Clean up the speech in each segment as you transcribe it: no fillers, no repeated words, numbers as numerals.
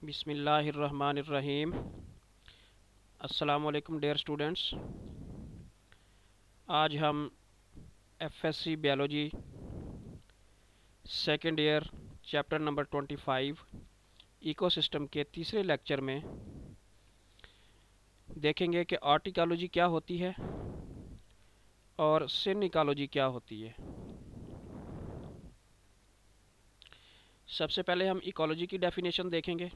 बिस्मिल्लाहिर्रहमानिर्रहीम। अस्सलामुअलैकुम dear students. आज हम FSC biology second year chapter number 25 ecosystem के तीसरे लेक्चर में देखेंगे कि आर्टिकॉलॉजी क्या होती है और सिन क्या होती है। सबसे पहले हम इकोलॉजी की डेफिनेशन देखेंगे।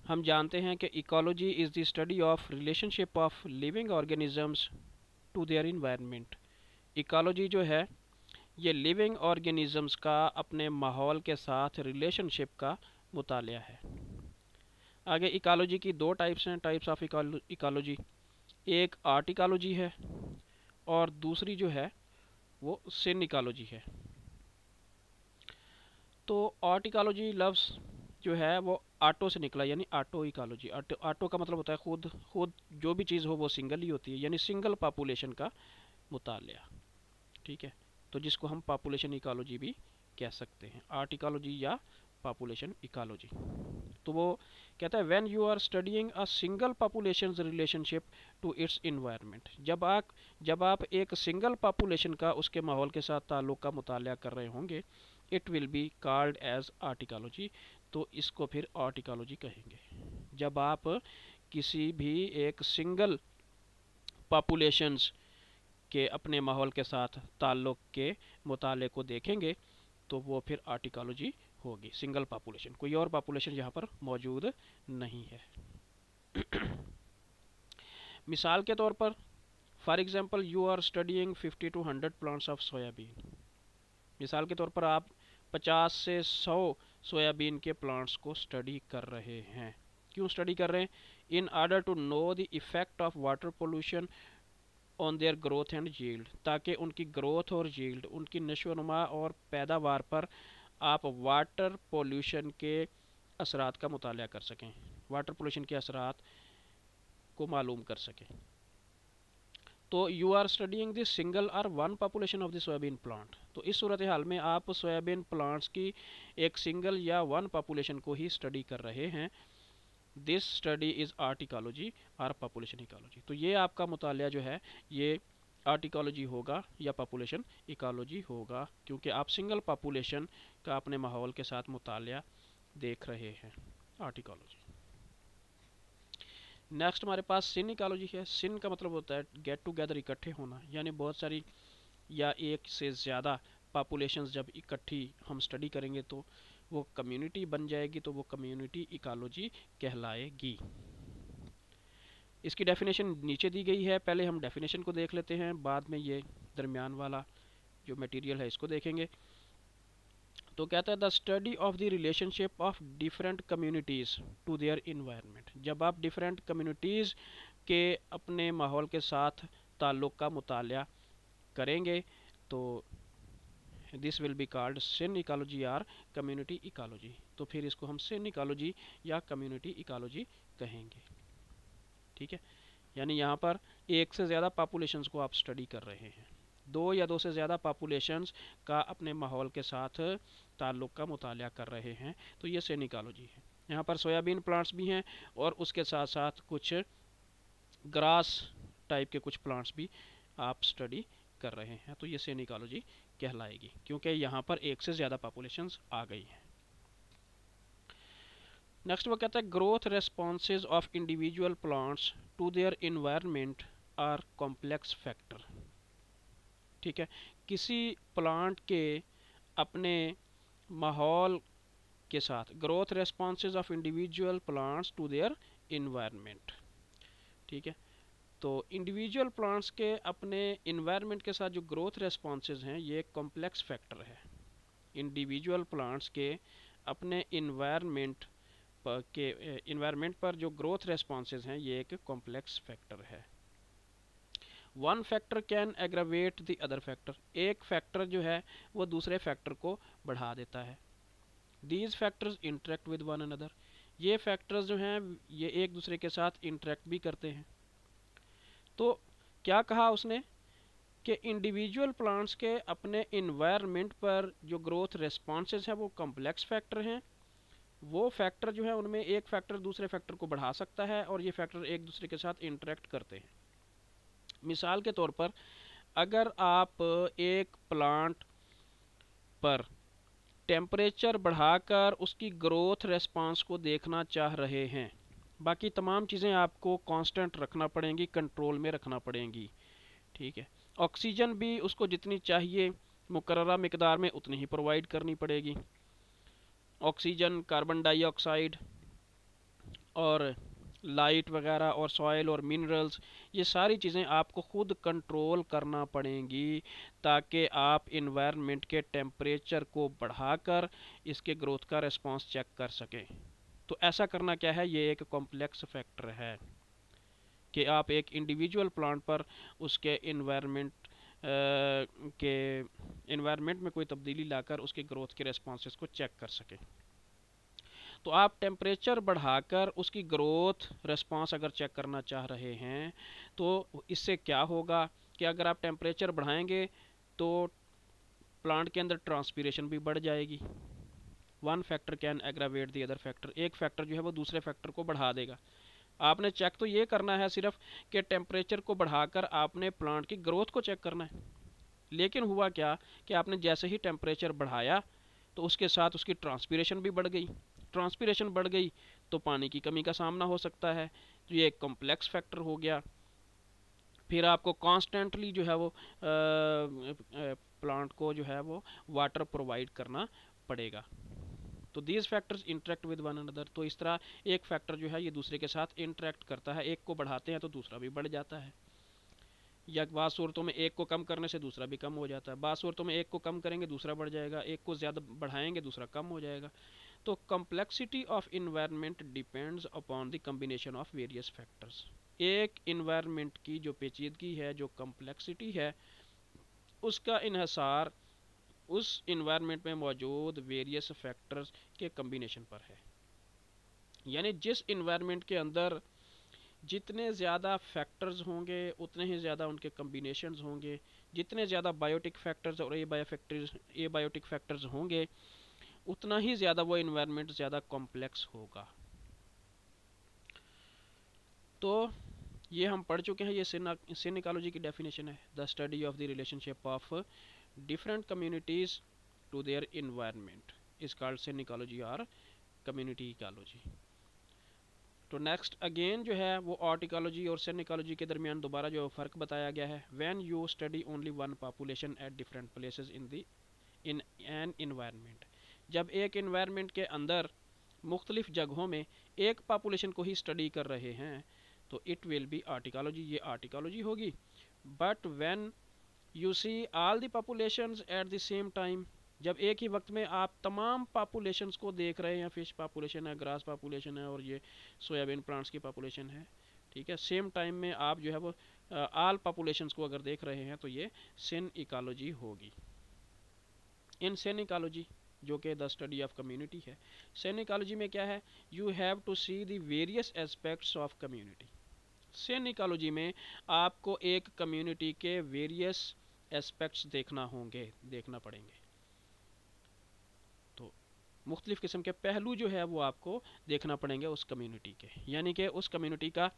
हम जानते हैं कि ecology is the study of relationship of living organisms to their environment. Ecology जो है ये लिविंग ऑर्गेनिजम्स का अपने माहौल के साथ रिलेशनशिप का मुतालिया है। आगे इकोलॉजी की दो टाइप्स हैं, टाइप्स ऑफ इकोलॉजी। एक आर्ट इकोलॉजी है और दूसरी जो है वो सिन इकोलॉजी है। तो आर्ट इकोलॉजी लफ्ज़ जो है वो आटो से निकला, यानी आटो इकोलॉजी। आटो का मतलब होता है खुद खुद, जो भी चीज़ हो वो सिंगल ही होती है, यानी सिंगल पॉपुलेशन का मुतालिया। ठीक है, तो जिसको हम पॉपुलेशन इकोलॉजी भी कह सकते हैं, आर्ट इकोलॉजी या पॉपुलेशन इकोलॉजी। तो वो कहता है when you are studying a single population relationship to its environment. जब आप एक सिंगल पॉपुलेशन का उसके माहौल के साथ ताल्लुक़ का मुतालिया कर रहे होंगे, it will be called as autecology. तो इसको फिर आर्ट इकोलॉजी कहेंगे। जब आप किसी भी एक सिंगल पॉपुलेशंस के अपने माहौल के साथ ताल्लुक़ के मुताले को देखेंगे तो वो फिर आर्ट इकोलॉजी होगी। सिंगल पॉपुलेशन, कोई और पॉपुलेशन यहाँ पर मौजूद नहीं है। मिसाल के तौर पर for example you are studying 50 to 100 plants of soybean. मिसाल के तौर पर आप 50 से 100 सोयाबीन के प्लांट्स को स्टडी कर रहे हैं। क्यों स्टडी कर रहे हैं? In order to know the effect of water pollution on their growth and yield, ताकि उनकी ग्रोथ और यील्ड, उनकी नशोनुमा और पैदावार पर आप वाटर पोल्यूशन के असरात का मुतालिया कर सकें, वाटर पोल्यूशन के असरात को मालूम कर सकें। तो you are studying this single और one population of the soybean plant. तो इस सूरत हाल में आप सोयाबीन प्लांट्स की एक सिंगल या वन पॉपुलेशन को ही स्टडी कर रहे हैं। This study is art ecology और पॉपुलेशन इकोलॉजी। तो ये आपका मुतालिया जो है ये आर्ट इकोलॉजी होगा या पॉपुलेशन इकोलॉजी होगा, क्योंकि आप सिंगल पॉपुलेशन का अपने माहौल के साथ मुतालिया देख रहे हैं। Art ecology. नेक्स्ट हमारे पास सिन इकोलॉजी है। सिन का मतलब होता है गेट टुगेदर, इकट्ठे होना, यानी बहुत सारी या एक से ज़्यादा पॉपुलेशंस जब इकट्ठी हम स्टडी करेंगे तो वो कम्युनिटी बन जाएगी, तो वो कम्युनिटी इकोलॉजी कहलाएगी। इसकी डेफिनेशन नीचे दी गई है। पहले हम डेफिनेशन को देख लेते हैं, बाद में ये दरमियान वाला जो मटेरियल है इसको देखेंगे। तो कहता है the study of the relationship of different communities to their environment. जब आप डिफरेंट कम्युनिटीज़ के अपने माहौल के साथ ताल्लुक़ का मुतालिया करेंगे तो this will be called synecology और कम्युनिटी इकोलॉजी। तो फिर इसको हम सिन इकोलॉजी या कम्युनिटी इकोलॉजी कहेंगे। ठीक है, यानी यहाँ पर एक से ज़्यादा पॉपुलेशंस को आप स्टडी कर रहे हैं, दो या दो से ज़्यादा पॉपुलेशंस का अपने माहौल के साथ ताल्लुक़ का मुतालिया कर रहे हैं, तो ये सिन इकोलॉजी है। यहाँ पर सोयाबीन प्लांट्स भी हैं और उसके साथ साथ कुछ ग्रास टाइप के कुछ प्लांट्स भी आप स्टडी कर रहे हैं, तो ये सिन इकोलॉजी कहलाएगी, क्योंकि यहाँ पर एक से ज़्यादा पॉपुलेशंस आ गई हैं। नेक्स्ट वो कहता है growth responses of individual plants to their environment are complex factor. ठीक है, किसी प्लांट के अपने माहौल के साथ growth responses of individual plants to their environment. ठीक है, तो इंडिविजुअल प्लांट्स के अपने इन्वायरमेंट के साथ जो ग्रोथ रेस्पॉन्सेज हैं ये एक कॉम्प्लेक्स फैक्टर है। इंडिविजुअल प्लांट्स के अपने इन्वायरमेंट पर जो ग्रोथ रेस्पॉन्सेज हैं ये एक कॉम्प्लेक्स फैक्टर है। One factor can aggravate the other factor. एक फैक्टर जो है वो दूसरे फैक्टर को बढ़ा देता है। These factors interact with one another. ये फैक्टर्स जो हैं ये एक दूसरे के साथ इंटरेक्ट भी करते हैं। तो क्या कहा उसने कि इंडिविजुअल प्लांट्स के अपने इन्वायरमेंट पर जो ग्रोथ रेस्पॉन्सेज हैं वो कॉम्प्लेक्स फैक्टर हैं, वो फैक्टर जो है उनमें एक फैक्टर दूसरे फैक्टर को बढ़ा सकता है और ये फैक्टर एक दूसरे के साथ इंटरेक्ट करते हैं। मिसाल के तौर पर अगर आप एक प्लांट पर टेम्परेचर बढ़ाकर उसकी ग्रोथ रेस्पॉन्स को देखना चाह रहे हैं, बाकी तमाम चीज़ें आपको कांस्टेंट रखना पड़ेंगी, कंट्रोल में रखना पड़ेंगी, ठीक है। ऑक्सीजन भी उसको जितनी चाहिए मुकर्ररा मिकदार में उतनी ही प्रोवाइड करनी पड़ेगी। ऑक्सीजन, कार्बन डाइऑक्साइड और लाइट वगैरह और सॉइल और मिनरल्स, ये सारी चीज़ें आपको खुद कंट्रोल करना पड़ेंगी ताकि आप इन्वायरमेंट के टेम्परेचर को बढ़ाकर इसके ग्रोथ का रिस्पांस चेक कर सकें। तो ऐसा करना क्या है, ये एक कॉम्प्लेक्स फैक्टर है कि आप एक इंडिविजुअल प्लांट पर उसके इन्वायरमेंट में कोई तब्दीली लाकर उसके ग्रोथ के रेस्पॉन्सेस को चेक कर सकें। तो आप टेम्परेचर बढ़ाकर उसकी ग्रोथ रेस्पॉन्स अगर चेक करना चाह रहे हैं तो इससे क्या होगा कि अगर आप टेम्परेचर बढ़ाएंगे तो प्लांट के अंदर ट्रांसपीरेशन भी बढ़ जाएगी। One factor can aggravate the other factor, एक फैक्टर जो है वो दूसरे फैक्टर को बढ़ा देगा। आपने चेक तो ये करना है सिर्फ कि टेम्परेचर को बढ़ाकर आपने प्लांट की ग्रोथ को चेक करना है, लेकिन हुआ क्या कि आपने जैसे ही टेम्परेचर बढ़ाया तो उसके साथ उसकी ट्रांसपीरेशन भी बढ़ गई। ट्रांसपीरेशन बढ़ गई तो पानी की कमी का सामना हो सकता है, तो ये एक कॉम्प्लेक्स फैक्टर हो गया। फिर आपको कॉन्स्टेंटली जो है वो प्लांट को जो है वो वाटर प्रोवाइड करना पड़ेगा। तो these factors interact with one another, तो इस तरह एक फैक्टर जो है ये दूसरे के साथ इंटरेक्ट करता है, एक को बढ़ाते हैं तो दूसरा भी बढ़ जाता है, या बाद सूरतों में एक को कम करने से दूसरा भी कम हो जाता है, बाद सूरतों में एक को कम करेंगे दूसरा बढ़ जाएगा, एक को ज़्यादा बढ़ाएंगे दूसरा कम हो जाएगा। तो complexity of environment depends upon the combination of various factors. एक इन्वायरमेंट की जो पेचीदगी है, जो कम्प्लेक्सिटी है, उसका इन्हसार उस इन्वायरमेंट में मौजूद वेरियस फैक्टर्स के कम्बिनेशन पर है। यानी जिस इन्वायरमेंट के अंदर जितने ज़्यादा फैक्टर्स होंगे उतने ही ज़्यादा उनके कम्बिनेशंस होंगे, जितने ज़्यादा बायोटिक फैक्टर्स और एबायोटिक फैक्टर्स होंगे उतना ही ज़्यादा वो इन्वायरमेंट ज़्यादा कॉम्प्लेक्स होगा। तो ये हम पढ़ चुके हैं, ये सिन इकोलॉजी की डेफिनेशन है, the study of the relationship of different communities to their environment is called synecology और कम्युनिटी इकोलॉजी। तो नेक्स्ट अगेन जो है वो आर्ट इकोलॉजी और सिन इकोलॉजी के दरमियान दोबारा जो फ़र्क बताया गया है, when you study only one population at different places in an environment, जब एक इन्वायरमेंट के अंदर मुख्तलिफ जगहों में एक पॉपुलेशन को ही स्टडी कर रहे हैं तो इट विल बी आर्टिकोलॉजी, ये आर्टिकोलॉजी होगी। But when you see all the populations at the same time, जब एक ही वक्त में आप तमाम पॉपुलेशंस को देख रहे हैं, फिश पॉपुलेशन है, ग्रास पॉपुलेशन है और ये सोयाबीन प्लांट्स की पॉपुलेशन है, ठीक है, सेम टाइम में आप जो है वो ऑल पॉपुलेशंस को अगर देख रहे हैं तो ये सिन इकोलॉजी होगी। इन सिन इकोलॉजी जो कि द स्टडी ऑफ कम्युनिटी है, सिन इकोलॉजी में क्या है, you have to see the various aspects of community. Synecology में आपको एक कम्युनिटी के वेरियस एस्पेक्ट्स देखना पड़ेंगे। तो मुख्तलिफ किस्म के पहलू जो है वो आपको देखना पड़ेंगे उस कम्युनिटी के, यानी कि उस कम्युनिटी का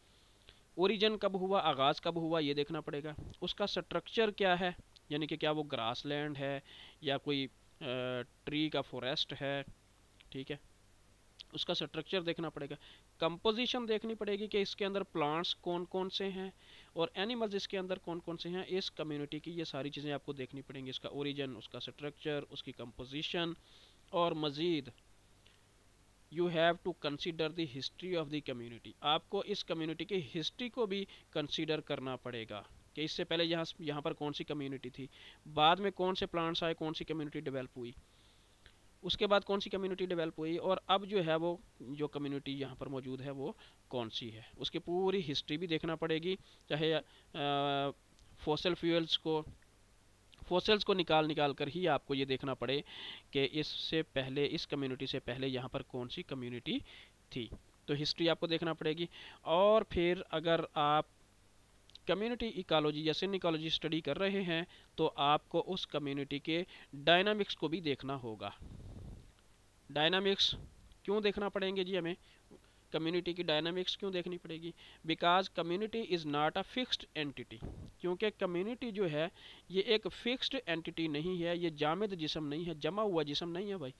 ओरिजिन कब हुआ, आगाज़ कब हुआ, ये देखना पड़ेगा। उसका स्ट्रक्चर क्या है, यानी कि क्या वो ग्रास लैंड है या कोई ट्री का फॉरेस्ट है, ठीक है, उसका स्ट्रक्चर देखना पड़ेगा। कंपोजिशन देखनी पड़ेगी कि इसके अंदर प्लांट्स कौन कौन से हैं और एनिमल्स इसके अंदर कौन कौन से हैं, इस कम्युनिटी की ये सारी चीज़ें आपको देखनी पड़ेंगी, इसका ओरिजिन, उसका स्ट्रक्चर, उसकी कंपोजिशन, और मज़ीद you have to consider the history of the community, आपको इस कम्युनिटी की हिस्ट्री को भी कंसीडर करना पड़ेगा कि इससे पहले यहाँ पर कौन सी कम्युनिटी थी, बाद में कौन से प्लांट्स आए, कौन सी कम्युनिटी डेवलप हुई, उसके बाद कौन सी कम्युनिटी डेवलप हुई, और अब जो है वो जो कम्युनिटी यहाँ पर मौजूद है वो कौन सी है, उसकी पूरी हिस्ट्री भी देखना पड़ेगी। चाहे फॉसिल्स को निकाल कर ही आपको ये देखना पड़े कि इससे पहले, इस कम्युनिटी से पहले यहाँ पर कौन सी कम्युनिटी थी, तो हिस्ट्री आपको देखना पड़ेगी। और फिर अगर आप कम्युनिटी इकोलॉजी या सिन इकोलॉजी स्टडी कर रहे हैं तो आपको उस कम्युनिटी के डायनामिक्स को भी देखना होगा। डायनामिक्स क्यों देखना पड़ेंगे जी हमें? कम्युनिटी की डायनामिक्स क्यों देखनी पड़ेगी? Because community is not a fixed entity, क्योंकि कम्युनिटी जो है ये एक फिक्स्ड एंटिटी नहीं है, ये जामिद जिस्म नहीं है, जमा हुआ जिस्म नहीं है भाई।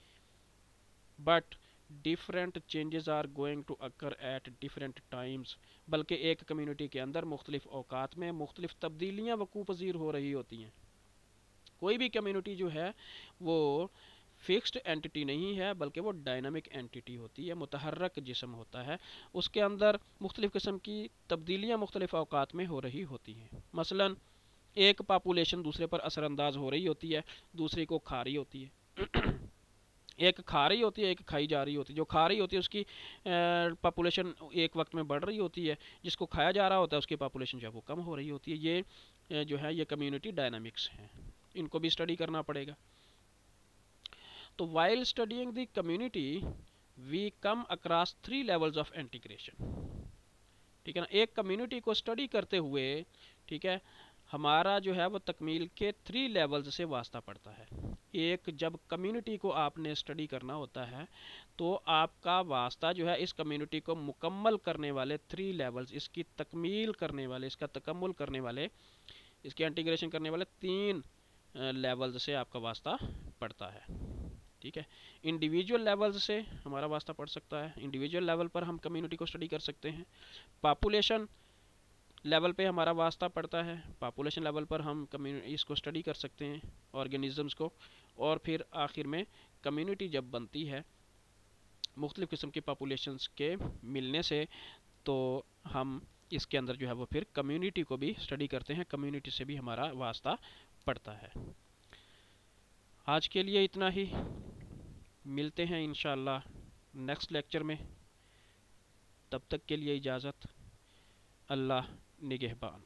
But different changes are going to occur at different times, बल्कि एक कम्युनिटी के अंदर मुख्तलिफ औकात में मुख्तलिफ तब्दीलियाँ वकूफ़ पज़ीर हो रही होती हैं। कोई भी कम्युनिटी जो है वो फिक्स्ड एंटिटी नहीं है, बल्कि वो डायनामिक एंटिटी होती है, मुतहर्रक जिस्म होता है, उसके अंदर मुख्तलिफ़ किस्म की तब्दीलियाँ मुख्तलिफ़ औकात में हो रही होती हैं। मसलन एक पॉपुलेशन दूसरे पर असरअंदाज हो रही होती है, दूसरी को खा रही होती है एक खा रही होती है, एक खाई जा रही होती है। जो खा रही होती है उसकी पॉपुलेशन एक वक्त में बढ़ रही होती है, जिसको खाया जा रहा होता है उसकी पॉपुलेशन जो है वो कम हो रही होती है। ये जो है ये कम्युनिटी डायनामिक्स हैं, इनको भी स्टडी करना पड़ेगा। तो while studying the community we come across 3 levels of integration. ठीक है ना, एक कम्युनिटी को स्टडी करते हुए, ठीक है, हमारा जो है वो तकमील के 3 लेवल्स से वास्ता पड़ता है। एक, जब कम्युनिटी को आपने स्टडी करना होता है तो आपका वास्ता जो है इस कम्युनिटी को मुकम्मल करने वाले 3 लेवल्स, इसकी तकमील करने वाले, इसका तकम्मुल करने वाले, इसकी इंटीग्रेशन करने वाले 3 लेवल्स से आपका वास्ता पड़ता है। ठीक है, इंडिविजुअल लेवल से हमारा वास्ता पड़ सकता है, इंडिविजुअल लेवल पर हम कम्युनिटी को स्टडी कर सकते हैं। पॉपुलेशन लेवल पे हमारा वास्ता पड़ता है, पॉपुलेशन लेवल पर हम कम्युनिटी इसको स्टडी कर सकते हैं, ऑर्गेनिज़म्स को। और फिर आखिर में कम्युनिटी जब बनती है मुख्तलिफ़ किस्म की पॉपुलेशंस के मिलने से, तो हम इसके अंदर जो है वो फिर कम्युनिटी को भी स्टडी करते हैं, कम्युनिटी से भी हमारा वास्ता पड़ता है। आज के लिए इतना ही, मिलते हैं इंशाअल्लाह नेक्स्ट लेक्चर में। तब तक के लिए इजाज़त। अल्लाह निगहबान।